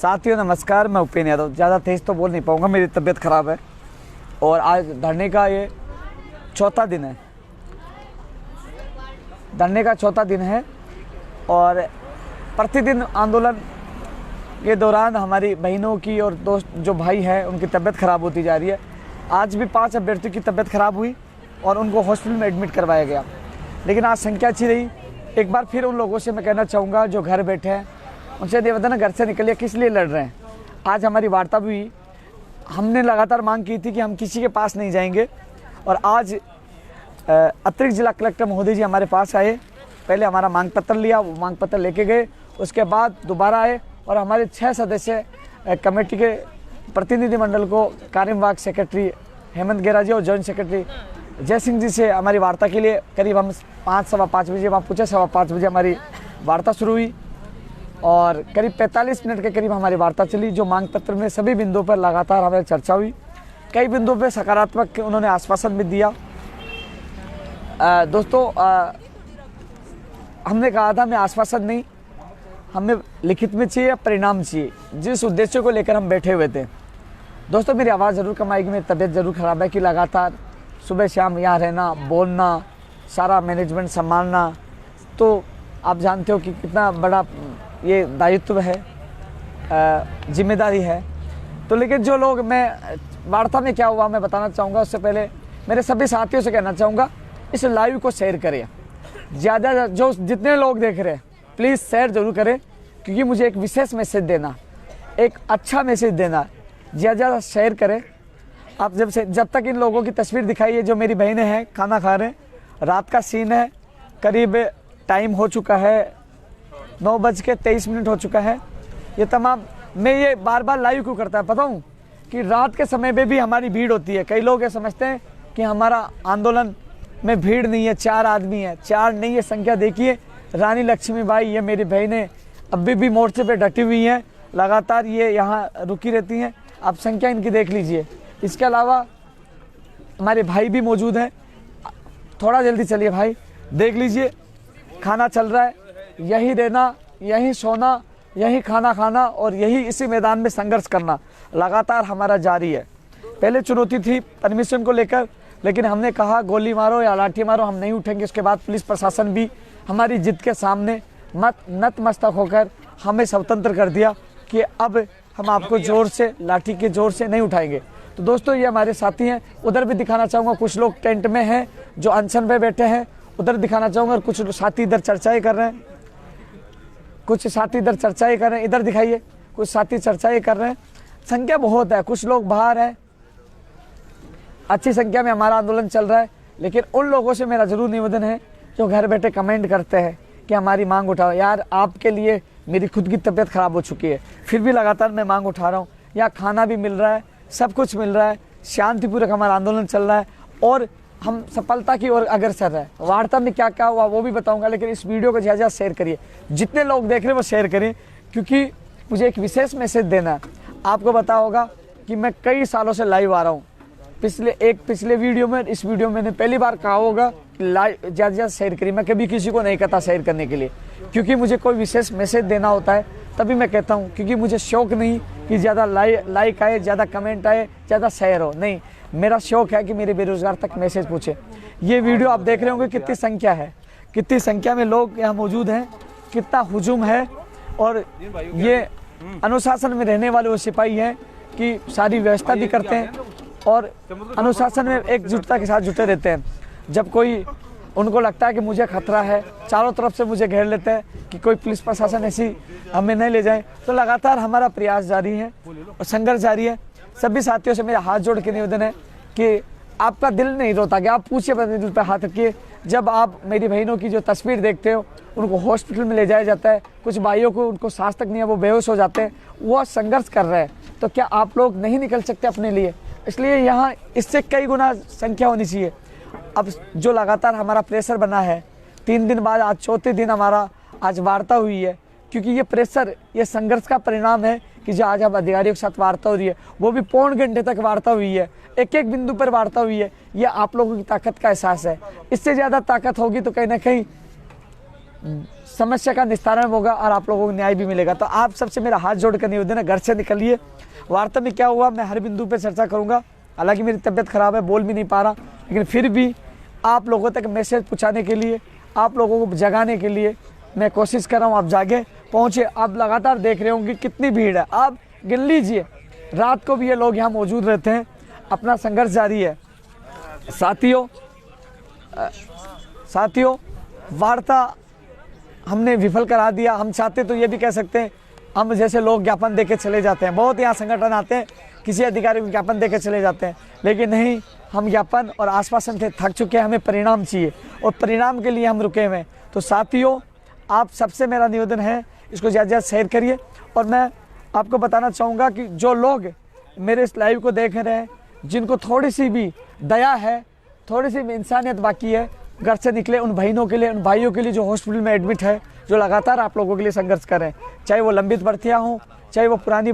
साथियों नमस्कार, मैं उपेन्द्र यादव। ज़्यादा तेज़ तो बोल नहीं पाऊँगा, मेरी तबीयत ख़राब है और आज धरने का ये चौथा दिन है। धरने का चौथा दिन है और प्रतिदिन आंदोलन के दौरान हमारी बहनों की और दोस्त जो भाई हैं उनकी तबीयत ख़राब होती जा रही है। आज भी 5 अभ्यर्थियों की तबीयत ख़राब हुई और उनको हॉस्पिटल में एडमिट करवाया गया, लेकिन आज संख्या अच्छी रही। एक बार फिर उन लोगों से मैं कहना चाहूँगा जो घर बैठे हैं, उनसे निवेदन, घर से निकलिए, किस लिए लड़ रहे हैं। आज हमारी वार्ता भी हुई, हमने लगातार मांग की थी कि हम किसी के पास नहीं जाएंगे और आज अतिरिक्त जिला कलेक्टर महोदय जी हमारे पास आए। पहले हमारा मांग पत्र लिया, वो मांग पत्र लेके गए, उसके बाद दोबारा आए और हमारे 6 सदस्य कमेटी के प्रतिनिधिमंडल को कार्यवाहक सेक्रेटरी हेमंत गेरा जी और जॉइंट सेक्रेटरी जय सिंह जी से हमारी वार्ता के लिए करीब हम 5 सवा 5 बजे वहाँ पूछे, सवा 5 बजे हमारी वार्ता शुरू हुई और करीब 45 मिनट के करीब हमारी वार्ता चली। जो मांग पत्र में सभी बिंदुओं पर लगातार हमारी चर्चा हुई, कई बिंदुओं पर सकारात्मक उन्होंने आश्वासन भी दिया। दोस्तों हमने कहा था हमें आश्वासन नहीं, हमें लिखित में चाहिए, परिणाम चाहिए, जिस उद्देश्य को लेकर हम बैठे हुए थे। दोस्तों मेरी आवाज़ ज़रूर कम आएगी, मेरी तबीयत ज़रूर ख़राब है कि लगातार सुबह शाम यहाँ रहना, बोलना, सारा मैनेजमेंट संभालना, तो आप जानते हो कि कितना बड़ा ये दायित्व है, जिम्मेदारी है। तो लेकिन जो लोग, मैं वार्ता में क्या हुआ मैं बताना चाहूँगा। उससे पहले मेरे सभी साथियों से कहना चाहूँगा, इस लाइव को शेयर करें, ज़्यादा जो जितने लोग देख रहे हैं प्लीज़ शेयर ज़रूर करें, क्योंकि मुझे एक विशेष मैसेज देना, एक अच्छा मैसेज देना, ज़्यादा शेयर करें। आप जब तक इन लोगों की तस्वीर दिखाई है, जो मेरी बहनें हैं खाना खा रहे हैं, रात का सीन है, करीब टाइम हो चुका है 9:23 हो चुका है। ये तमाम, मैं ये बार बार लाइव क्यों करता है पता हूँ कि रात के समय पे भी हमारी भीड़ होती है। कई लोग ये समझते हैं कि हमारा आंदोलन में भीड़ नहीं है, 4 आदमी है, 4 नहीं है संख्या। देखिए रानी लक्ष्मीबाई, ये मेरी बहनें अभी भी मोर्चे पे डटी हुई हैं, लगातार ये यहाँ रुकी रहती हैं। आप संख्या इनकी देख लीजिए। इसके अलावा हमारे भाई भी मौजूद हैं। थोड़ा जल्दी चलिए भाई, देख लीजिए खाना चल रहा है, यही रहना, यही सोना, यही खाना खाना और यही इसी मैदान में संघर्ष करना लगातार हमारा जारी है। पहले चुनौती थी परमिशन को लेकर, लेकिन हमने कहा गोली मारो या लाठी मारो, हम नहीं उठेंगे। उसके बाद पुलिस प्रशासन भी हमारी जिद के सामने नतमस्तक होकर हमें स्वतंत्र कर दिया कि अब हम आपको जोर से, लाठी के जोर से नहीं उठाएंगे। तो दोस्तों ये हमारे साथी हैं, उधर भी दिखाना चाहूँगा। कुछ लोग टेंट में हैं जो अनशन पे बैठे हैं, उधर दिखाना चाहूँगा। और कुछ साथी इधर चर्चाएँ कर रहे हैं, कुछ साथी इधर चर्चाएँ कर रहे हैं, इधर दिखाइए, कुछ साथी चर्चाएँ कर रहे हैं। संख्या बहुत है, कुछ लोग बाहर हैं, अच्छी संख्या में हमारा आंदोलन चल रहा है। लेकिन उन लोगों से मेरा ज़रूर निवेदन है जो घर बैठे कमेंट करते हैं कि हमारी मांग उठाओ। यार आपके लिए मेरी खुद की तबीयत ख़राब हो चुकी है, फिर भी लगातार मैं मांग उठा रहा हूँ। यहाँ खाना भी मिल रहा है, सब कुछ मिल रहा है, शांतिपूर्वक हमारा आंदोलन चल रहा है और हम सफलता की ओर अग्रसर है। वार्ता में क्या क्या हुआ वो भी बताऊंगा, लेकिन इस वीडियो को ज़्यादा शेयर करिए, जितने लोग देख रहे हैं वो शेयर करिए, क्योंकि मुझे एक विशेष मैसेज देना है। आपको पता होगा कि मैं कई सालों से लाइव आ रहा हूँ। पिछले वीडियो में, इस वीडियो में मैंने पहली बार कहा होगा लाइव ज़्यादा शेयर करिए। मैं कभी किसी को नहीं कहता शेयर करने के लिए, क्योंकि मुझे कोई विशेष मैसेज देना होता है तभी मैं कहता हूँ, क्योंकि मुझे शौक नहीं कि ज़्यादा लाइक आए, ज़्यादा कमेंट आए, ज़्यादा शेयर हो। नहीं, मेरा शौक है कि मेरे बेरोजगार तक मैसेज पूछे। ये वीडियो आप देख रहे होंगे कितनी संख्या है, कितनी संख्या में लोग यहाँ मौजूद हैं, कितना हुजूम है। और ये अनुशासन में रहने वाले वो सिपाही हैं कि सारी व्यवस्था भी करते हैं और अनुशासन में एकजुटता के साथ जुटे रहते हैं। जब कोई उनको लगता है कि मुझे खतरा है, चारों तरफ से मुझे घेर लेते हैं कि कोई पुलिस प्रशासन ऐसी हमें नहीं ले जाए, तो लगातार हमारा प्रयास जारी है और संघर्ष जारी है। सभी साथियों से मेरा हाथ जोड़ के निवेदन है कि आपका दिल नहीं रोता क्या? आप पूछिए, अपने दिल पर हाथ रखिए। जब आप मेरी बहनों की जो तस्वीर देखते हो, उनको हॉस्पिटल में ले जाया जाता है, कुछ भाइयों को उनको सांस तक नहीं है, वो बेहोश हो जाते हैं, वो संघर्ष कर रहे हैं, तो क्या आप लोग नहीं निकल सकते अपने लिए? इसलिए यहाँ इससे कई गुना संख्या होनी चाहिए। अब जो लगातार हमारा प्रेशर बना है, 3 दिन बाद आज चौथे दिन हमारा आज वार्ता हुई है, क्योंकि ये प्रेशर, ये संघर्ष का परिणाम है कि जो आज अब अधिकारियों के साथ वार्ता हो रही है, वो भी पौन घंटे तक वार्ता हुई है, एक एक बिंदु पर वार्ता हुई है। ये आप लोगों की ताकत का एहसास है। इससे ज़्यादा ताकत होगी तो कहीं ना कहीं समस्या का निस्तारण होगा और आप लोगों को न्याय भी मिलेगा। तो आप सबसे मेरा हाथ जोड़ कर निवेदन है, घर से निकलिए। वार्ता में क्या हुआ मैं हर बिंदु पे चर्चा करूंगा। हालांकि मेरी तबीयत खराब है, बोल भी नहीं पा रहा, लेकिन फिर भी आप लोगों तक मैसेज पहुँचाने के लिए, आप लोगों को जगाने के लिए मैं कोशिश कर रहा हूँ। आप जागे, पहुँचे। आप लगातार देख रहे होंगे कितनी भीड़ है, आप गिन लीजिए। रात को भी ये लोग यहाँ मौजूद रहते हैं, अपना संघर्ष जारी है। साथियों, वार्ता हमने विफल करा दिया। हम चाहते तो ये भी कह सकते हैं, हम जैसे लोग ज्ञापन देके चले जाते हैं। बहुत यहाँ संगठन आते हैं, किसी अधिकारी को ज्ञापन देके चले जाते हैं, लेकिन नहीं, हम ज्ञापन और आश्वासन से थक चुके हैं। हमें परिणाम चाहिए और परिणाम के लिए हम रुके हुए हैं। तो साथियों, आप सबसे मेरा निवेदन है, इसको ज़्यादा ज़्यादा शेयर करिए। और मैं आपको बताना चाहूँगा कि जो लोग मेरे इस लाइव को देख रहे हैं, जिनको थोड़ी सी भी दया है, थोड़ी सी भी इंसानियत बाकी है, घर से निकले उन बहनों के लिए, उन भाइयों के लिए जो हॉस्पिटल में एडमिट है, जो लगातार आप लोगों के लिए संघर्ष कर रहे हैं। चाहे वो लंबित भर्तियाँ हों, चाहे वो पुरानी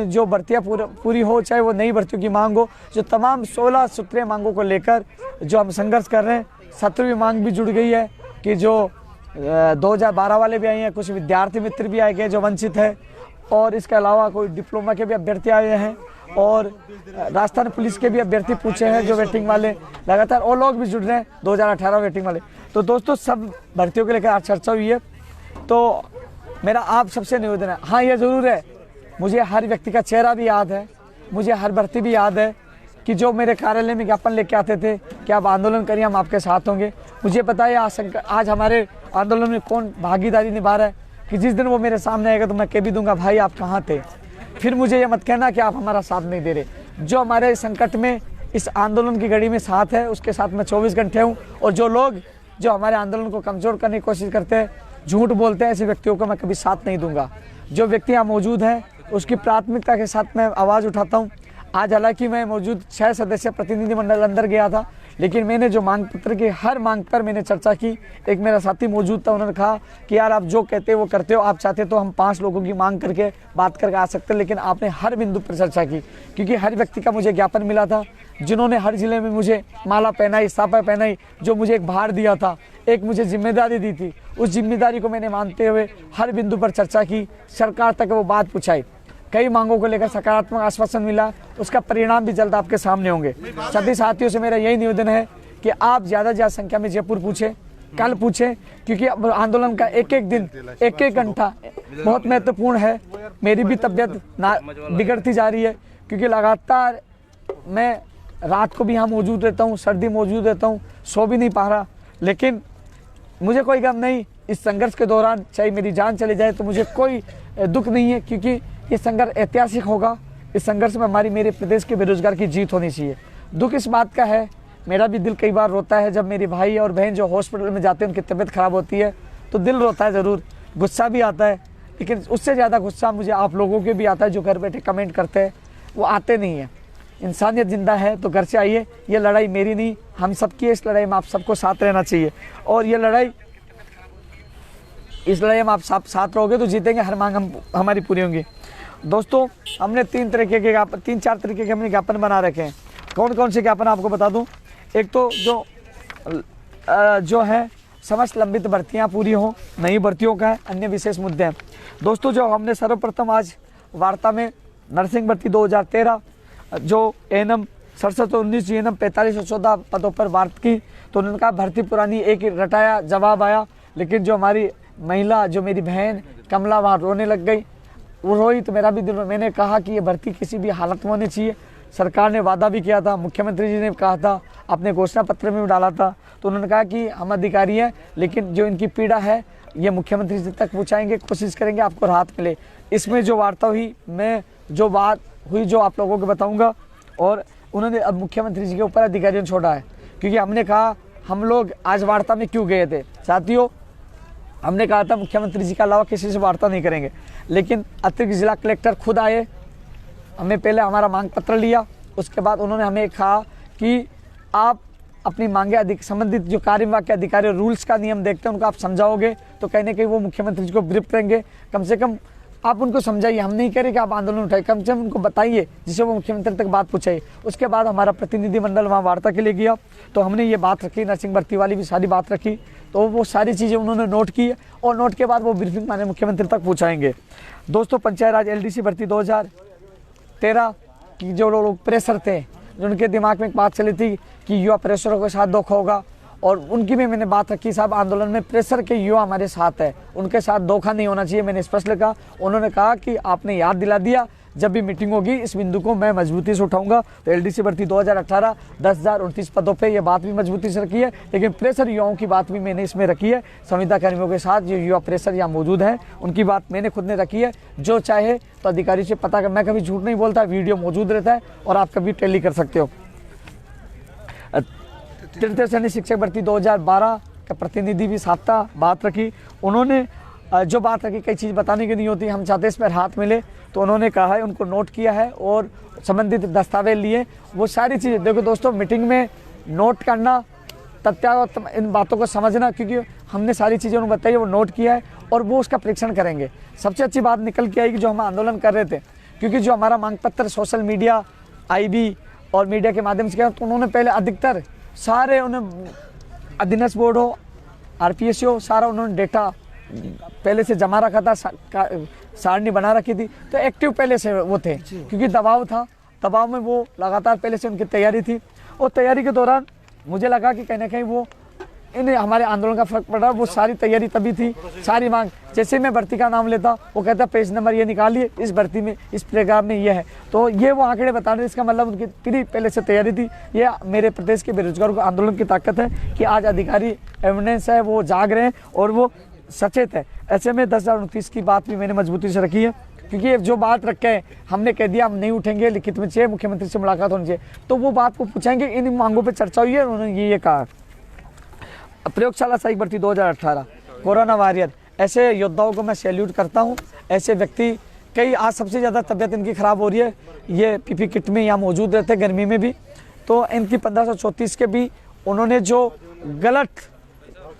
जो भर्तियाँ पूरी हो, चाहे वो नई भर्तियों की मांग हो, जो तमाम 16 सूत्रीय मांगों को लेकर जो हम संघर्ष कर रहे हैं। 17वीं मांग भी जुड़ गई है कि जो 2012 वाले भी आए हैं, कुछ विद्यार्थी मित्र भी आए गए जो वंचित है, और इसके अलावा कोई डिप्लोमा के भी अभ्यर्थी आए हैं, और राजस्थान पुलिस के भी अभ्यर्थी पूछे हैं जो वेटिंग वाले, लगातार और लोग भी जुड़ रहे हैं 2018 वेटिंग वाले। तो दोस्तों, सब भर्तियों को लेकर आज चर्चा हुई है। तो मेरा आप सबसे निवेदन है, हाँ ये ज़रूर है, मुझे हर व्यक्ति का चेहरा भी याद है, मुझे हर भर्ती भी याद है कि जो मेरे कार्यालय में ज्ञापन लेके आते थे कि आप आंदोलन करिए, हम आपके साथ होंगे। मुझे पता है आज हमारे आंदोलन में कौन भागीदारी निभा रहा है, कि जिस दिन वो मेरे सामने आएगा तो मैं कह भी दूंगा, भाई आप कहाँ थे। फिर मुझे ये मत कहना कि आप हमारा साथ नहीं दे रहे। जो हमारे संकट में, इस आंदोलन की घड़ी में साथ है, उसके साथ मैं 24 घंटे हूँ। और जो लोग जो हमारे आंदोलन को कमज़ोर करने की कोशिश करते हैं, झूठ बोलते हैं, ऐसे व्यक्तियों को मैं कभी साथ नहीं दूंगा। जो व्यक्ति यहाँ मौजूद हैं, उसकी प्राथमिकता के साथ मैं आवाज़ उठाता हूँ। आज हालांकि मैं मौजूद 6 सदस्य प्रतिनिधिमंडल अंदर गया था, लेकिन मैंने जो मांग पत्र की हर मांग पर मैंने चर्चा की। एक मेरा साथी मौजूद था, उन्होंने कहा कि यार आप जो कहते हो वो करते हो, आप चाहते तो हम 5 लोगों की मांग करके बात करके आ सकते हैं, लेकिन आपने हर बिंदु पर चर्चा की। क्योंकि हर व्यक्ति का मुझे ज्ञापन मिला था, जिन्होंने हर जिले में मुझे माला पहनाई, साफा पहनाई, जो मुझे एक भार दिया था, एक मुझे जिम्मेदारी दी थी, उस जिम्मेदारी को मैंने मानते हुए हर बिंदु पर चर्चा की, सरकार तक वो बात पहुँचाई। कई मांगों को लेकर सकारात्मक आश्वासन मिला, उसका परिणाम भी जल्द आपके सामने होंगे। सभी साथियों से मेरा यही निवेदन है कि आप ज़्यादा से ज़्यादा संख्या में जयपुर पूछें, कल पूछें, क्योंकि आंदोलन का एक एक दिन, एक एक घंटा बहुत महत्वपूर्ण है। मेरी भी तबीयत बिगड़ती जा रही है, क्योंकि लगातार मैं रात को भी यहाँ मौजूद रहता हूँ, सर्दी मौजूद रहता हूँ, सो भी नहीं पा रहा। लेकिन मुझे कोई गम नहीं, इस संघर्ष के दौरान चाहे मेरी जान चली जाए तो मुझे कोई दुख नहीं है, क्योंकि ये संघर्ष ऐतिहासिक होगा। इस संघर्ष में मेरे प्रदेश के बेरोजगार की जीत होनी चाहिए। दुख इस बात का है, मेरा भी दिल कई बार रोता है जब मेरे भाई और बहन जो हॉस्पिटल में जाते हैं, उनकी तबीयत खराब होती है, तो दिल रोता है ज़रूर, गुस्सा भी आता है। लेकिन उससे ज़्यादा गुस्सा मुझे आप लोगों के भी आता है जो घर बैठे कमेंट करते हैं, वो आते नहीं हैं। इंसानियत जिंदा है तो घर से आइए। ये लड़ाई मेरी नहीं, हम सबकी है। इस लड़ाई में आप सबको साथ रहना चाहिए, और ये लड़ाई, इस लड़ाई में आप साथ रहोगे तो जीतेंगे, हर मांग हमारी पूरी होंगी। दोस्तों, हमने 3-4 तरीके के हमने ज्ञापन बना रखे हैं। कौन कौन से ज्ञापन आपको बता दूं। एक तो जो है समस्त लंबित भर्तियां पूरी हों, नई भर्तियों का है, अन्य विशेष मुद्दे हैं। दोस्तों, जो हमने सर्वप्रथम आज वार्ता में नर्सिंग भर्ती 2013 जो एएनएम 6719 जीएनएम 4514 पदों पर बात की, तो उन्होंने कहा भर्ती पुरानी, एक रटाया जवाब आया। लेकिन जो हमारी महिला, जो मेरी बहन कमला, वहाँ रोने लग गई, वो रोई तो मेरा भी दिल। मैंने कहा कि ये भर्ती किसी भी हालत में होनी चाहिए। सरकार ने वादा भी किया था, मुख्यमंत्री जी ने कहा था, अपने घोषणा पत्र में भी डाला था। तो उन्होंने कहा कि हम अधिकारी हैं, लेकिन जो इनकी पीड़ा है ये मुख्यमंत्री जी तक पहुँचाएंगे, कोशिश करेंगे आपको राहत मिले। इसमें जो वार्ता हुई, मैं जो बात हुई जो आप लोगों को बताऊँगा। और उन्होंने अब मुख्यमंत्री जी के ऊपर अधिकारियों ने छोड़ा है, क्योंकि हमने कहा, हम लोग आज वार्ता में क्यों गए थे साथियों, हमने कहा था मुख्यमंत्री जी के अलावा किसी से वार्ता नहीं करेंगे। लेकिन अतिरिक्त जिला कलेक्टर खुद आए, हमें पहले हमारा मांग पत्र लिया, उसके बाद उन्होंने हमें कहा कि आप अपनी मांगे संबंधित जो कार्यवाही के अधिकारी रूल्स का नियम देखते हैं उनको आप समझाओगे, तो कहीं ना कहीं वो मुख्यमंत्री जी को ब्रीफ करेंगे। कम से कम आप उनको समझाइए, हम नहीं कह रहे कि आप आंदोलन उठाइए, कम से कम उनको बताइए जिससे वो मुख्यमंत्री तक बात पहुँचाइए। उसके बाद हमारा प्रतिनिधिमंडल वहाँ वार्ता के लिए गया, तो हमने ये बात रखी, नर्सिंग भर्ती वाली भी सारी बात रखी, तो वो सारी चीज़ें उन्होंने नोट की और नोट के बाद वो ब्रीफिंग माननीय मुख्यमंत्री तक पहुँचाएंगे। दोस्तों, पंचायत राज LDC भर्ती 2013 की जो लोग प्रेशर थे, जो उनके दिमाग में एक बात चली थी कि युवा प्रेशरों के साथ धोखा होगा, और उनकी भी मैंने बात रखी, साहब आंदोलन में प्रेशर के युवा हमारे साथ है, उनके साथ धोखा नहीं होना चाहिए, मैंने स्पष्ट लिखा। उन्होंने कहा कि आपने याद दिला दिया, जब भी मीटिंग होगी इस बिंदु को मैं मजबूती से उठाऊंगा। तो LDC भर्ती 2018 10,029 पदों पे ये बात भी मजबूती से रखी है, लेकिन प्रेशर युवाओं की बात भी मैंने इसमें रखी है। संविदा कर्मियों के साथ जो युवा प्रेशर यहाँ मौजूद हैं उनकी बात मैंने खुद ने रखी है। जो चाहे तो अधिकारी से पता कर, मैं कभी झूठ नहीं बोलता, वीडियो मौजूद रहता है और आप कभी टैली कर सकते हो। तृतीय श्रेणी शिक्षक भर्ती 2012 का प्रतिनिधि भी साथ था, बात रखी। उन्होंने जो बात रखी, कई चीज़ बताने की नहीं होती, हम चाहते इस पर हाथ मिले, तो उन्होंने कहा है, उनको नोट किया है और संबंधित दस्तावेज लिए। वो सारी चीज़ें देखो दोस्तों, मीटिंग में नोट करना, तथ्य इन बातों को समझना, क्योंकि हमने सारी चीज़ें उन्हें बताई, वो नोट किया है और वो उसका परीक्षण करेंगे। सबसे अच्छी बात निकल के आई कि जो हम आंदोलन कर रहे थे, क्योंकि जो हमारा मांग पत्र सोशल मीडिया, IB और मीडिया के माध्यम से किया, तो उन्होंने पहले अधिकतर सारे उन्हें अधीनस्थ बोर्ड हो, RPSC हो, सारा उन्होंने डेटा पहले से जमा रखा था, सारणी बना रखी थी, तो एक्टिव पहले से वो थे, क्योंकि दबाव था, दबाव में वो लगातार पहले से उनकी तैयारी थी। और तैयारी के दौरान मुझे लगा कि कहीं ना कहीं वो इन्हें हमारे आंदोलन का फर्क पड़ा। वो सारी तैयारी तभी थी, सारी मांग, जैसे मैं भर्ती का नाम लेता, वो कहता पेज नंबर ये निकालिए, इस भर्ती में इस प्रोग्राम में ये है, तो ये वो आंकड़े बता रहे, इसका मतलब उनकी पूरी पहले से तैयारी थी। ये मेरे प्रदेश के बेरोजगारों को आंदोलन की ताकत है कि आज अधिकारी एविडेंस है, वो जाग रहे हैं और वो सचेत है। ऐसे में 10,029 की बात भी मैंने मजबूती से रखी है, क्योंकि जो बात रखे हैं, हमने कह दिया हम नहीं उठेंगे, लिखित में चाहिए, मुख्यमंत्री से मुलाकात होनी चाहिए, तो वो बात को पूछेंगे, इन मांगों पर चर्चा हुई है, उन्होंने ये कहा। प्रयोगशाला सहायक भर्ती 2018 कोरोना वॉरियर, ऐसे योद्धाओं को मैं सैल्यूट करता हूँ। ऐसे व्यक्ति, कई आज सबसे ज़्यादा तबीयत इनकी ख़राब हो रही है, ये PP किट में यहाँ मौजूद रहते गर्मी में भी, तो इनकी 1534 के भी उन्होंने जो गलत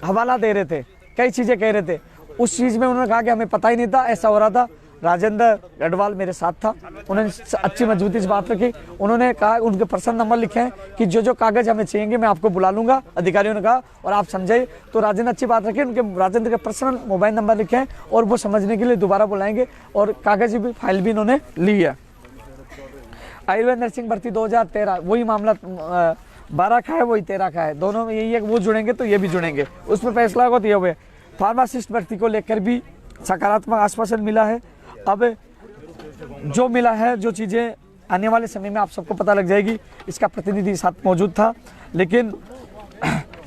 हवाला दे रहे थे, कई चीज़ें कह रहे थे, उस चीज़ में उन्होंने कहा कि हमें पता ही नहीं था ऐसा हो रहा था। राजेंद्र गढ़वाल मेरे साथ था, उन्होंने अच्छी मजबूती से बात रखी। उन्होंने कहा, उनके पर्सनल नंबर लिखे हैं कि जो जो कागज़ हमें चाहिए मैं आपको बुला लूँगा, अधिकारियों ने कहा, और आप समझाइए। तो राजेंद्र अच्छी बात रखी, उनके राजेंद्र के पर्सनल मोबाइल नंबर लिखे हैं और वो समझने के लिए दोबारा बुलाएंगे, और कागज़ भी, फाइल भी उन्होंने ली है। आयुर्वेद नर्सिंग भर्ती 2013, वही मामला 12 का है, वही 13 का है, दोनों में यही है, वो जुड़ेंगे तो ये भी जुड़ेंगे, उसमें फैसला होगा तो ये हुए। फार्मासिस्ट भर्ती को लेकर भी सकारात्मक आश्वासन मिला है। अब जो मिला है, जो चीज़ें आने वाले समय में आप सबको पता लग जाएगी। इसका प्रतिनिधि साथ मौजूद था, लेकिन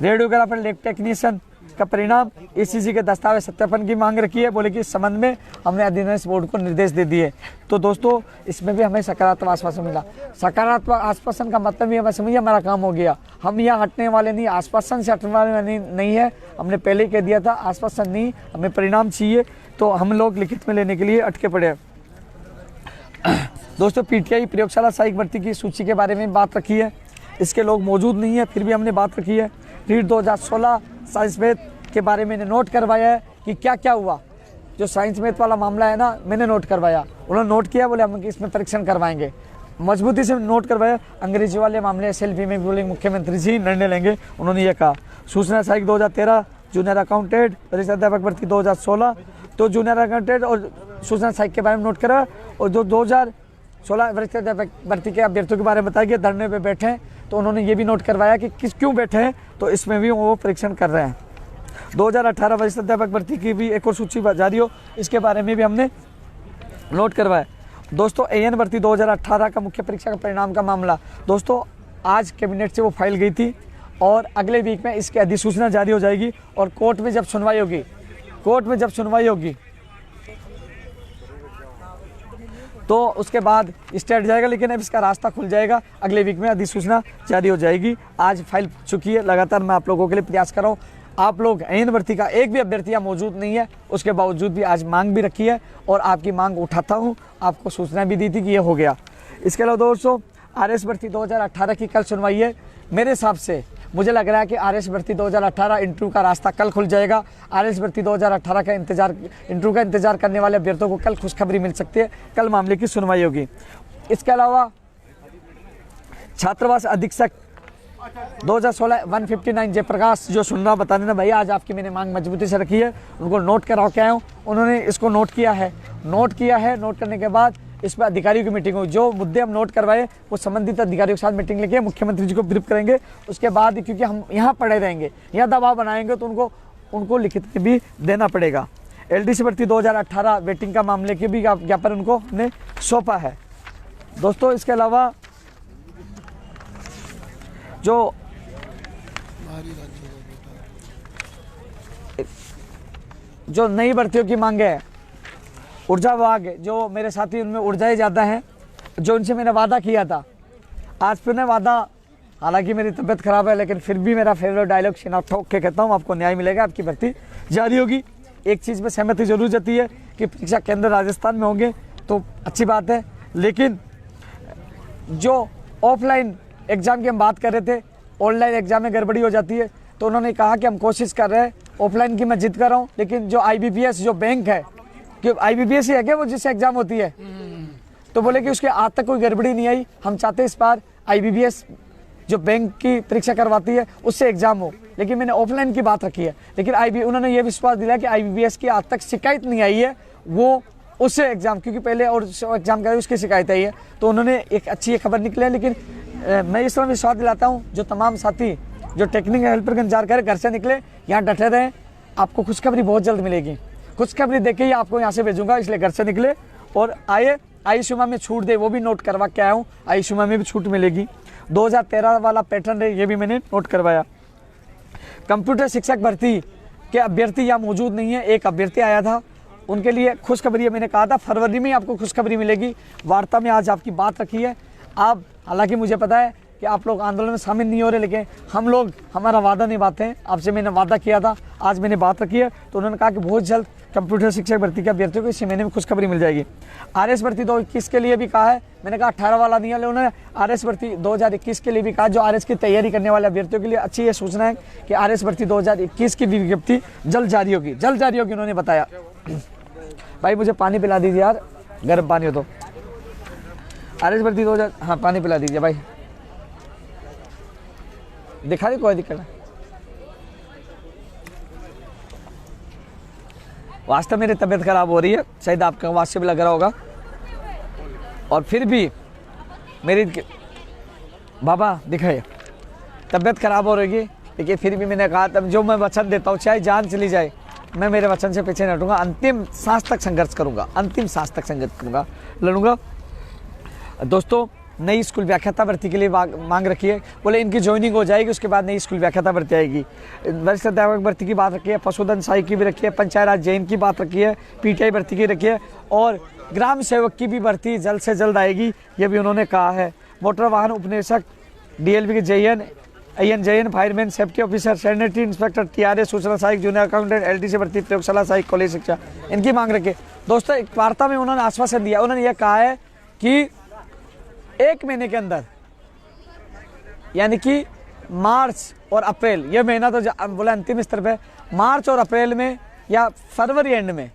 रेडियोग्राफर लैब टेक्नीशियन का परिणाम, ECG के दस्तावेज सत्यापन की मांग रखी है। बोले कि इस संबंध में हमने अधीनस्थ बोर्ड को निर्देश दे दिए। तो दोस्तों, इसमें भी हमें सकारात्मक आश्वासन मिला। सकारात्मक आश्वासन का मतलब ये, मैं समझिए हमारा काम हो गया, हम यहाँ हटने वाले नहीं, आश्वासन से हटने वाले नहीं है। हमने पहले ही कह दिया था, आश्वासन नहीं, हमें परिणाम चाहिए, तो हम लोग लिखित में लेने के लिए अटके पड़े हैं। दोस्तों, PTI प्रयोगशाला सहायक भर्ती की सूची के बारे में बात रखी है, इसके लोग मौजूद नहीं है, फिर भी हमने बात रखी है। रीट 2016 साइंस मैथ के बारे में नोट करवाया है कि क्या क्या हुआ। जो साइंस मैथ वाला मामला है ना, मैंने नोट करवाया, उन्होंने नोट किया, बोले हम इसमें परीक्षण करवाएंगे, मजबूती से नोट करवाया। अंग्रेजी वाले मामले SLP में बोले मुख्यमंत्री जी निर्णय लेंगे, उन्होंने ये कहा। सूचना सहायक 2013, जूनियर अकाउंटेंट वरिष्ठ अध्यापक भर्ती 2016, तो जूनियर अकाउंटेंट और सूचना सहायक के बारे में नोट करा। और जो 2016 वरिष्ठ अध्यापक भर्ती के अभ्यर्थियों के बारे में बताया गया, धरने पे बैठे हैं, तो उन्होंने ये भी नोट करवाया कि क्यों बैठे हैं, तो इसमें भी वो परीक्षण कर रहे हैं। 2018 वरिष्ठ अध्यापक भर्ती की भी एक और सूची जारी हो, इसके बारे में भी हमने नोट करवाया। दोस्तों, AN भर्ती 2018 का मुख्य परीक्षा का परिणाम का मामला, दोस्तों आज कैबिनेट से वो फाइल गई थी और अगले वीक में इसकी अधिसूचना जारी हो जाएगी। और कोर्ट में जब सुनवाई होगी, तो उसके बाद स्टे हट जाएगा, लेकिन अब इसका रास्ता खुल जाएगा, अगले वीक में अधिसूचना जारी हो जाएगी। आज फाइल चुकी है, लगातार मैं आप लोगों के लिए प्रयास कर रहा हूँ। आप लोग AN भर्ती का एक भी अभ्यर्थी मौजूद नहीं है, उसके बावजूद भी आज मांग भी रखी है और आपकी मांग उठाता हूँ, आपको सूचना भी दी थी कि ये हो गया। इसके अलावा दोस्तों, RS भर्ती 2018 की कल सुनवाई है। मेरे हिसाब से मुझे लग रहा है कि आरएस भर्ती 2018 इंटरव्यू का रास्ता कल खुल जाएगा। आरएस भर्ती 2018 का इंटरव्यू का इंतजार करने वाले अभ्यर्थियों को कल खुशखबरी मिल सकती है, कल मामले की सुनवाई होगी। इसके अलावा छात्रावास अधीक्षक 2016 159 जयप्रकाश जो सुन रहा बता देना भैया, आज आपकी मैंने मांग मजबूती से रखी है, उनको नोट कराओ के आया हूँ। उन्होंने इसको नोट किया है। नोट करने के बाद इस पर अधिकारियों की मीटिंग हुई। जो मुद्दे हम नोट करवाए वो संबंधित अधिकारियों के साथ मीटिंग लेके मुख्यमंत्री जी को ब्रीफ करेंगे। उसके बाद क्योंकि हम यहाँ पड़े रहेंगे, यहाँ दबाव बनाएंगे तो उनको लिखित में भी देना पड़ेगा। एलडीसी भर्ती 2018 वेटिंग का मामले के भी ज्ञापन उनको हमने सौंपा है। दोस्तों इसके अलावा जो नई भर्तियों की मांग है, ऊर्जा विभाग जो मेरे साथी उनमें ऊर्जाएं ज़्यादा हैं, जो उनसे मैंने वादा किया था आज फिर मैं वादा, हालांकि मेरी तबीयत खराब है लेकिन फिर भी मेरा फेवरेट डायलॉग सीना ठोक के कहता हूँ, आपको न्याय मिलेगा, आपकी भर्ती जारी होगी। एक चीज़ में सहमति जरूर जती है कि परीक्षा केंद्र राजस्थान में होंगे तो अच्छी बात है, लेकिन जो ऑफलाइन एग्ज़ाम की हम बात कर रहे थे, ऑनलाइन एग्ज़ाम में गड़बड़ी हो जाती है, तो उन्होंने कहा कि हम कोशिश कर रहे हैं, ऑफलाइन की मैं जिद कर रहा हूँ, लेकिन जो IBPS जो बैंक है, कि IBPS ही है क्या वो जिससे एग्ज़ाम होती है, तो बोले कि उसके आज तक कोई गड़बड़ी नहीं आई। हम चाहते इस बार IBPS जो बैंक की परीक्षा करवाती है उससे एग्ज़ाम हो, लेकिन मैंने ऑफलाइन की बात रखी है। लेकिन उन्होंने ये विश्वास दिलाया कि IBPS की आज तक शिकायत नहीं आई है, वो उससे एग्ज़ाम, क्योंकि पहले और एग्ज़ाम कराई उसकी शिकायत आई है, तो उन्होंने एक अच्छी खबर निकली है। लेकिन मैं इस तरह विश्वास दिलाता हूँ जो तमाम साथी जो टेक्निकल हेल्पर का इंतजार करें, घर से निकले, यहाँ डटे रहें, आपको खुशखबरी बहुत जल्द मिलेगी। खुशखबरी देके ही आपको यहाँ से भेजूंगा, इसलिए घर से निकले और आए। आयुष्मा में छूट दे वो भी नोट करवा के आया हूँ, आयुष्मा में भी छूट मिलेगी। 2013 वाला पैटर्न है, ये भी मैंने नोट करवाया। कंप्यूटर शिक्षक भर्ती के अभ्यर्थी यहाँ मौजूद नहीं है, एक अभ्यर्थी आया था, उनके लिए खुशखबरी है। मैंने कहा था फरवरी में आपको खुशखबरी मिलेगी। वार्ता में आज आपकी बात रखी है। आप, हालांकि मुझे पता है कि आप लोग आंदोलन में शामिल नहीं हो रहे, लेकिन हम लोग हमारा वादा निभाते हैं। आपसे मैंने वादा किया था, आज मैंने बात रखी है, तो उन्होंने कहा कि बहुत जल्द कंप्यूटर शिक्षक भर्ती के अभ्यर्थियों को इसी महीने में खुशखबरी मिल जाएगी। आरएस भर्ती 2021 के लिए भी कहा है, मैंने कहा 18 वाला नहीं है, उन्होंने आरएस भर्ती 2021 के लिए भी कहा। जो आरएस की तैयारी करने वाले अभ्यर्थियों के लिए अच्छी ये सूचना है कि आरएस भर्ती 2021 की विज्ञप्ति जल्द जारी होगी, जल्द जारी होगी, उन्होंने बताया। भाई मुझे पानी पिला दीजिए यार, गर्म पानी हो तो। आरएस भर्ती 2000, हाँ पानी पिला दीजिए भाई, दिखा दी, कोई दिक्कत नहीं। वास्तव मेरी तबीयत खराब हो रही है, शायद आपका आवाज से भी लग रहा होगा, और फिर भी मेरी बाबा दिखाए तबीयत खराब हो रही है, लेकिन फिर भी मैंने कहा तब जो मैं वचन देता हूँ, चाहे जान चली जाए, मैं मेरे वचन से पीछे नहीं हटूंगा। अंतिम सांस तक संघर्ष करूंगा, अंतिम सांस तक संघर्ष करूंगा, लड़ूंगा। दोस्तों नई स्कूल व्याख्याता भर्ती के लिए मांग रखी है, बोले इनकी ज्वाइनिंग हो जाएगी, उसके बाद नई स्कूल व्याख्याता भर्ती आएगी। वरिष्ठ अध्यापक भर्ती की बात रखी है, पशुधन सहायक की भी रखी है, पंचायत राज जैन की बात रखी है, PTI भर्ती की रखी है, और ग्राम सेवक की भी भर्ती जल्द से जल्द आएगी, ये भी उन्होंने कहा है। मोटर वाहन उपनिरीक्षक, DLV के JN, IN JN, fireman, safety officer, sanitary inspector, TRA, सूचना सहायक, जूनियर अकाउंटेंट, LDC भर्ती, प्रयोगशाला सहायक, कॉलेज शिक्षा, इनकी मांग रखी है। दोस्तों एक वार्ता में उन्होंने आश्वासन दिया, उन्होंने यह कहा है कि 1 महीने के अंदर, यानी कि मार्च और अप्रैल, ये महीना तो बोला अंतिम स्तर पे, मार्च और अप्रैल में या फरवरी एंड में,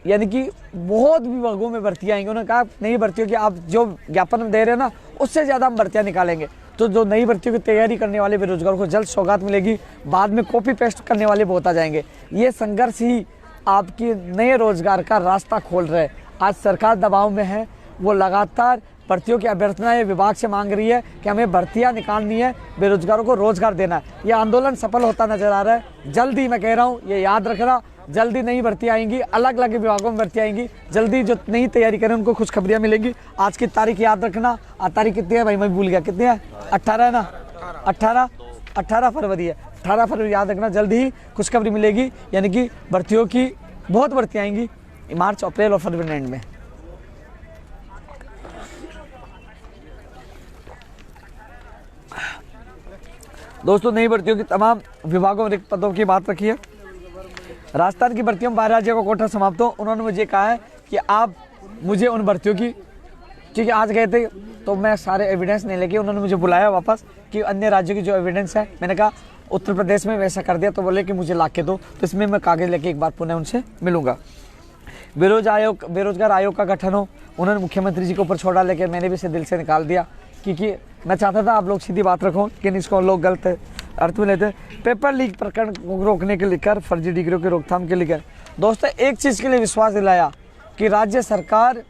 यानी कि बहुत विभागों में भर्तियां आएंगी। उन्होंने कहा नई भर्तियों की आप जो ज्ञापन दे रहे हैं ना, उससे ज़्यादा हम भर्तियां निकालेंगे। तो जो नई भर्तियों की तैयारी करने वाले बेरोजगारों को जल्द सौगात मिलेगी, बाद में कॉपी पेस्ट करने वाले बहुत आ जाएंगे। ये संघर्ष ही आपकी नए रोजगार का रास्ता खोल रहे हैं। आज सरकार दबाव में है, वो लगातार भर्तियों की अभ्यर्थनाएं विभाग से मांग रही है कि हमें भर्तियां निकालनी है, बेरोजगारों को रोजगार देना है। यह आंदोलन सफल होता नजर आ रहा है। जल्दी मैं कह रहा हूँ, ये याद रखना, जल्दी नई भर्तियां आएंगी, अलग अलग विभागों में भर्तियां आएंगी, जल्दी जो नई तैयारी करें उनको खुशखबरियां मिलेंगी। आज की तारीख याद रखना, आज तारीख कितनी है भाई, मैं भूल गया, कितनी है, 18 है ना, 18 फरवरी है, 18 फरवरी याद रखना, जल्दी ही खुशखबरी मिलेगी। यानी कि भर्तियों की बहुत भर्तियां आएंगी मार्च, अप्रैल और फरवरी एंड में। दोस्तों नई भर्तियों की तमाम विभागों में रिक्त पदों की बात रखी है। राजस्थान की भर्तियों में 12 राज्यों का कोटा समाप्त हो। उन्होंने मुझे कहा है कि आप मुझे उन भर्तियों की, क्योंकि आज गए थे तो मैं सारे एविडेंस नहीं लेके, उन्होंने मुझे बुलाया वापस कि अन्य राज्यों की जो एविडेंस है, मैंने कहा उत्तर प्रदेश में वैसा कर दिया, तो बोले कि मुझे ला के दो, तो इसमें मैं कागज़ लेके एक बार पुनः उनसे मिलूंगा। बेरोजगार आयोग का गठन हो, उन्होंने मुख्यमंत्री जी को ऊपर छोड़ा, लेकिन मैंने भी इसे दिल से निकाल दिया, क्योंकि मैं चाहता था आप लोग सीधी बात रखो, लेकिन इसको लोग गलत अर्थ में लेते। पेपर लीक प्रकरण को रोकने के लेकर, फर्जी डिग्रियों की रोकथाम के लेकर, दोस्तों एक चीज़ के लिए विश्वास दिलाया कि राज्य सरकार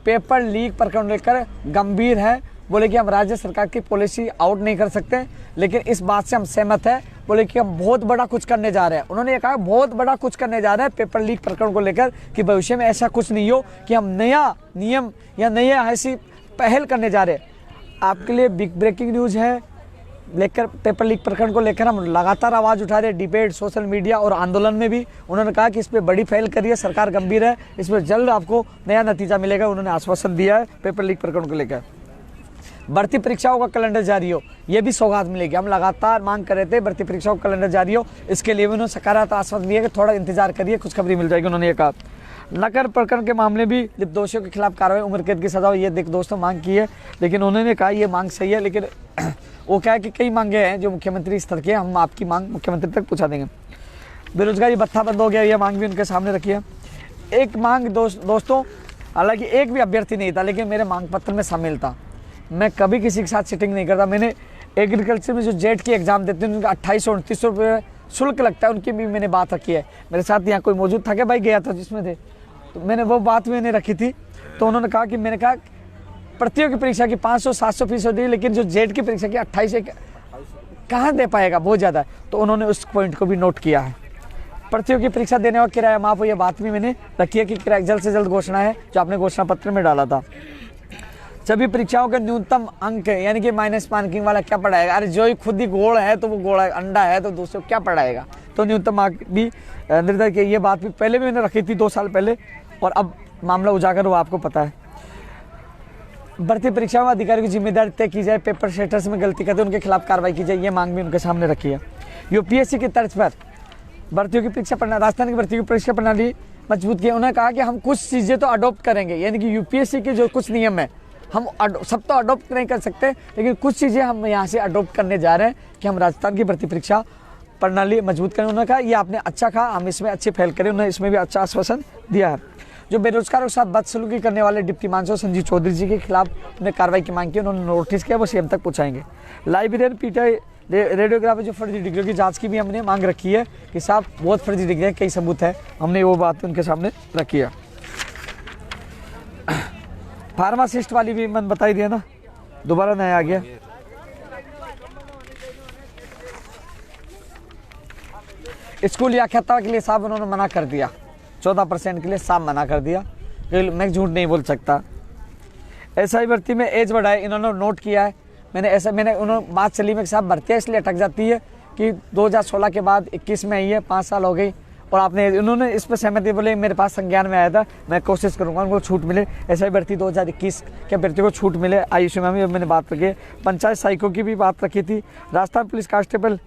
पेपर लीक प्रकरण लेकर गंभीर है। बोले कि हम राज्य सरकार की पॉलिसी आउट नहीं कर सकते, लेकिन इस बात से हम सहमत है, बोले कि हम बहुत बड़ा कुछ करने जा रहे हैं। उन्होंने ये कहा बहुत बड़ा कुछ करने जा रहे हैं पेपर लीक प्रकरण को लेकर, कि भविष्य में ऐसा कुछ नहीं हो कि हम नया नियम या नया ऐसी पहल करने जा रहे हैं। आपके लिए बिग ब्रेकिंग न्यूज़ है, लेकर पेपर लीक प्रकरण को लेकर हम लगातार आवाज़ उठा रहे हैं, डिबेट, सोशल मीडिया और आंदोलन में भी। उन्होंने कहा कि इस पर बड़ी पहल करिए, सरकार गंभीर है, इस पर जल्द आपको नया नतीजा मिलेगा। उन्होंने आश्वासन दिया है पेपर लीक प्रकरण को लेकर। भर्ती परीक्षाओं का कैलेंडर जारी हो, ये भी सौगात मिलेगी। हम लगातार मांग कर रहे थे भर्ती परीक्षाओं का कैलेंडर जारी हो, इसके लिए भी उन्होंने सकारात्मक आश्वासन दिया कि थोड़ा इंतजार करिए, खुशखबरी मिल जाएगी। उन्होंने ये कहा नकर प्रकरण के मामले भी जब दोषियों के खिलाफ कार्रवाई, उम्र कैद की सजा हो, ये देख दोस्तों मांग की है, लेकिन उन्होंने कहा ये मांग सही है, लेकिन वो क्या है कि कई मांगे हैं जो मुख्यमंत्री स्तर के, हम आपकी मांग मुख्यमंत्री तक पहुँचा देंगे। बेरोजगारी भत्ता बंद हो गया, ये मांग भी उनके सामने रखी है। एक मांग दोस्तों, हालांकि एक भी अभ्यर्थी नहीं था, लेकिन मेरे मांग पत्र में शामिल था। मैं कभी किसी के साथ सिटिंग नहीं करता। मैंने एग्रीकल्चर में जो जेट की एग्ज़ाम देते हैं उनका 2800-2900 रुपये शुल्क लगता है, उनकी भी मैंने बात रखी है। मेरे साथ यहाँ कोई मौजूद था क्या भाई, गया था जिसमें थे, तो मैंने वो बात मैंने रखी थी। तो उन्होंने कहा कि मैंने कहा प्रतियोगी परीक्षा की 500-700 दी, लेकिन जो जेट की परीक्षा की 28 कहाँ दे पाएगा, बहुत ज़्यादा है। तो उन्होंने उस पॉइंट को भी नोट किया है। प्रतियोगी परीक्षा देने और किराया माफ हो, ये बात भी मैंने रखी है कि किराया जल्द से जल्द घोषणा है, जो आपने घोषणा पत्र में डाला था। सभी परीक्षाओं के न्यूनतम अंक यानी कि माइनस मार्किंग वाला क्या पढ़ाएगा, अरे जो ही खुद ही गोड़ है तो वो गोड़ा अंडा है तो दूसरे क्या पढ़ाएगा, तो न्यूनतम मार्क भी निर्धारित किया। ये बात भी पहले भी मैंने रखी थी 2 साल पहले, और अब मामला उजागर हुआ, आपको पता है। भर्ती परीक्षाओं में अधिकारियों की जिम्मेदारी तय की जाए, पेपर सेटर्स में गलती करते उनके खिलाफ कार्रवाई की जाए, ये मांग भी उनके सामने रखी है। यूपीएससी की तर्ज पर भर्तियों की परीक्षा प्रणाली, राजस्थान की भर्तियों की परीक्षा प्रणाली मजबूत की। उन्होंने कहा कि हम कुछ चीज़ें तो अडॉप्ट करेंगे, यानी कि यूपीएससी के जो कुछ नियम है हम सब तो अडॉप्ट नहीं कर सकते, लेकिन कुछ चीज़ें हम यहाँ से अडॉप्ट करने जा रहे हैं कि हम राजस्थान की भर्ती परीक्षा प्रणाली मजबूत करें। उन्होंने कहा ये आपने अच्छा कहा, हम इसमें अच्छी पहल करें। उन्होंने इसमें भी अच्छा आश्वासन दिया है। जो बेरोजगारों के साथ बदसलूकी करने वाले डिप्टी मानसो संजीव चौधरी जी के खिलाफ उन्हें कार्रवाई की मांग की, उन्होंने नोटिस किया, वो सीएम तक पहुँचाएंगे। लाइब्रेरियन पीटीआई रेडियोग्राफी जो फर्जी डिग्रियों की जांच की भी हमने मांग रखी है कि साहब बहुत फर्जी डिग्री है, कई सबूत है, हमने वो बात उनके सामने रखी है। फार्मासिस्ट वाली भी मन बताई दिया ना, दोबारा नया आ गया। स्कूल व्याख्याता के लिए साहब उन्होंने मना कर दिया, 14% के लिए साहब मना कर दिया, मैं झूठ नहीं बोल सकता। एसआई भर्ती में एज बढ़ाए, इन्होंने नोट किया है। मैंने उन्होंने बात चली में साहब भर्तियाँ इसलिए अटक जाती है कि 2016 के बाद 21 में आई है, 5 साल हो गई, और आपने उन्होंने इस पर सहमति बोले, मेरे पास संज्ञान में आया था, मैं कोशिश करूंगा उनको छूट मिले। एसआई भर्ती 2021 के अभ्यर्थियों को छूट मिले। आयुष में भी मैंने बात रखी है। पंचायत सहायकों की भी बात रखी थी। राजस्थान पुलिस कांस्टेबल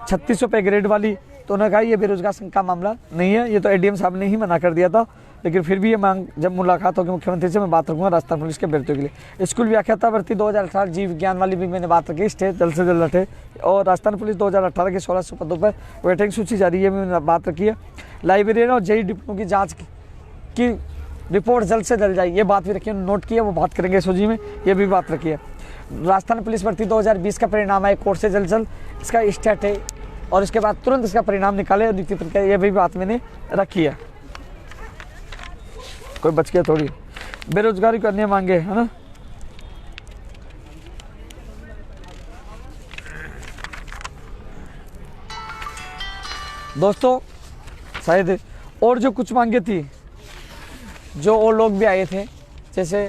3600 पे ग्रेड वाली, तो उन्होंने कहा ये बेरोजगार संघ का मामला नहीं है, ये तो एडीएम साहब ने ही मना कर दिया था, लेकिन फिर भी ये मांग जब मुलाकात होगी मुख्यमंत्री से मैं बात रखूंगा राजस्थान पुलिस के अभ्यर्थियों के लिए। स्कूल व्याख्याता भर्ती 2018 जीव विज्ञान वाली भी मैंने बात रखी, स्टेज जल्द से जल्द हटे। और राजस्थान पुलिस 2018 के 1600 पदों पर वेटिंग सूची जारी है, मैंने बात रखी है। लाइब्रेरियन और जेई डिप्लोमा की जाँच की रिपोर्ट जल्द से जल्द जाए, ये बात भी रखी है, नोट की है, वो बात करेंगे एसओजी में, ये भी बात रखी है। राजस्थान पुलिस भर्ती 2020 का परिणाम है, कोर्ट से जल्द जल्द इसका स्टेट है, और इसके बाद तुरंत इसका परिणाम निकाले, नियुक्ति प्रक्रिया, ये भी बात मैंने रखी है। कोई बच गया थोड़ी। बेरोजगारी को अन्य मांगे, है ना। दोस्तों शायद और जो कुछ मांगे थी, जो और लोग भी आए थे, जैसे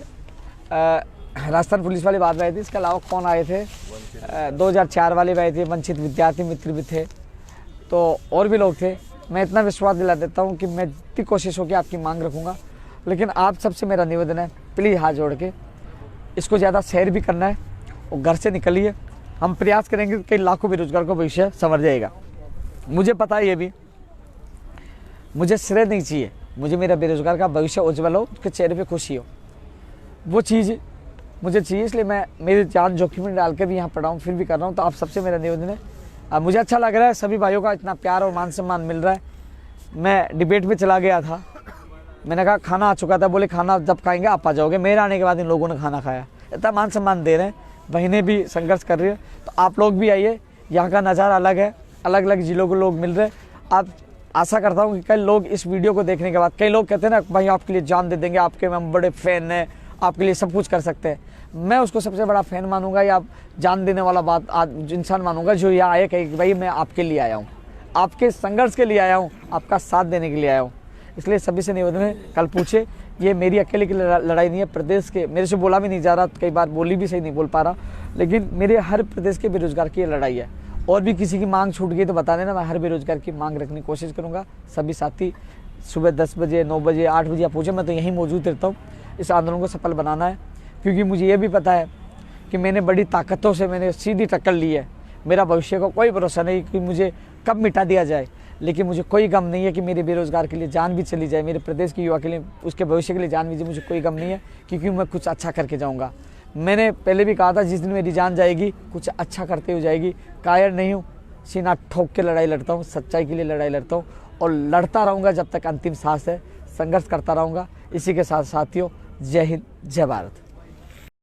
राजस्थान पुलिस वाली बात आई थी, इसके अलावा कौन आए थे, 2004 वाले भी आए थे, वंचित विद्यार्थी मित्र भी थे, तो और भी लोग थे। मैं इतना विश्वास दिला देता हूँ कि मैं जितनी कोशिश होगी आपकी मांग रखूँगा, लेकिन आप सबसे मेरा निवेदन है, प्लीज़ हाथ जोड़ के इसको ज़्यादा शेयर भी करना है, और घर से निकलिए, हम प्रयास करेंगे कि लाखों बेरोजगार का भविष्य संवर जाएगा। मुझे पता है, ये भी मुझे श्रेय नहीं चाहिए, मुझे मेरा बेरोजगार का भविष्य उज्जवल हो, उसके चेहरे पे खुशी हो, वो चीज़ मुझे चाहिए, इसलिए मैं मेरी जान जोखिम में डाल के भी यहाँ पढ़ा हूँ, फिर भी कर रहा हूँ। तो आप सबसे मेरा निवेदन है, मुझे अच्छा लग रहा है, सभी भाइयों का इतना प्यार और मान सम्मान मिल रहा है। मैं डिबेट में चला गया था, मैंने कहा खाना आ चुका था, बोले खाना जब खाएंगे आप आ जाओगे। मेरे आने के बाद इन लोगों ने खाना खाया, इतना मान सम्मान दे रहे हैं, बहनें भी संघर्ष कर रही है। तो आप लोग भी आइए, यहाँ का नज़ारा अलग है, अलग अलग जिलों के लोग मिल रहे हैं। आप आशा करता हूँ कि कई लोग इस वीडियो को देखने के बाद, कई लोग कहते हैं ना भाई आपके लिए जान दे देंगे, आपके हम बड़े फ़ैन हैं, आपके लिए सब कुछ कर सकते हैं। मैं उसको सबसे बड़ा फ़ैन मानूंगा या जान देने वाला इंसान मानूंगा जो यहाँ आए कहे कि भाई मैं आपके लिए आया हूँ, आपके संघर्ष के लिए आया हूँ, आपका साथ देने के लिए आया हूँ। इसलिए सभी से निवेदन है, कल पूछे, ये मेरी अकेले की लड़ाई नहीं है, प्रदेश के, मेरे से बोला भी नहीं जा रहा, कई बार बोली भी सही नहीं बोल पा रहा, लेकिन मेरे हर प्रदेश के बेरोजगार की ये लड़ाई है। और भी किसी की मांग छूट गई तो बता देना, मैं हर बेरोजगार की मांग रखने की कोशिश करूँगा। सभी साथी सुबह 10 बजे, 9 बजे, 8 बजे आप पूछे, मैं तो यहीं मौजूद रहता हूँ। इस आंदोलन को सफल बनाना है, क्योंकि मुझे ये भी पता है कि मैंने बड़ी ताकतों से मैंने सीधी टक्कर ली है। मेरा भविष्य को कोई भरोसा नहीं कि मुझे कब मिटा दिया जाए, लेकिन मुझे कोई गम नहीं है कि मेरे बेरोजगार के लिए जान भी चली जाए, मेरे प्रदेश के युवा के लिए, उसके भविष्य के लिए जान भी जाए, मुझे कोई गम नहीं है, क्योंकि मैं कुछ अच्छा करके जाऊँगा। मैंने पहले भी कहा था, जिस दिन मेरी जान जाएगी कुछ अच्छा करते हुए जाएगी। कायर नहीं हूँ, सीना ठोक के लड़ाई लड़ता हूँ, सच्चाई के लिए लड़ाई लड़ता हूँ और लड़ता रहूँगा जब तक अंतिम सांस है, संघर्ष करता रहूँगा। इसी के साथ साथियों, जय हिंद, जय भारत।